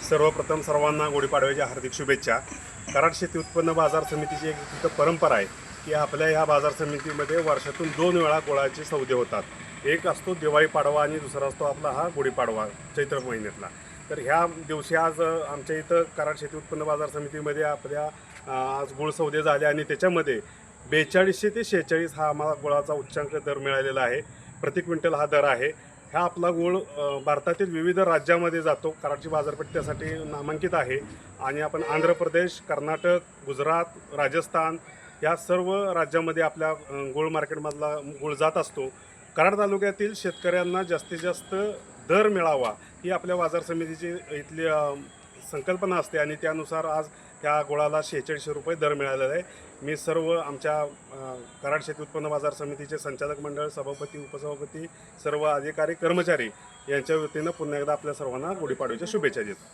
सर्वप्रथम सर्वांना गुढीपाडव्याच्या हार्दिक शुभेच्छा. कराड शेती उत्पन्न बाजार समितीची एक तिथं परंपरा आहे की आपल्या ह्या बाजार समितीमध्ये वर्षातून 2 वेळा गुळाचे सौदे होतात. एक असतो दिवाळी पाडवा आणि दुसरा असतो आपला हा गुढीपाडवा चैत्र महिन्यातला. तर ह्या दिवशी आज आमच्या इथं कराड शेती उत्पन्न बाजार समितीमध्ये आपल्या आज गुळ सौदे झाले आणि त्याच्यामध्ये 4200 ते 46 हा आम्हाला गुळाचा उच्चांक दर मिळालेला आहे. प्रति क्विंटल हा दर आहे. हा आपला गूळ भारतातील विविध राज्यामध्ये जातो. कराडची बाजारपेठ त्यासाठी नामांकित आहे आणि आपण आंध्र प्रदेश, कर्नाटक, गुजरात, राजस्थान या सर्व राज्यामध्ये आपल्या गूळ मार्केटमधला गूळ जात असतो. कराड तालुक्यातील शेतकऱ्यांना जास्तीत जास्त दर मिळावा ही आपल्या बाजार समितीची इथली संकल्पना असते आणि त्यानुसार आज त्या गुळाला 4600 रुपये दर मिळालेला आहे. मी सर्व आमच्या कराड शेती उत्पन्न बाजार समितीचे संचालक मंडळ, सभापती, उपसभापती, सर्व अधिकारी, कर्मचारी यांच्या वतीनं पुन्हा एकदा आपल्या सर्वांना गुढीपाडव्याच्या शुभेच्छा देतो.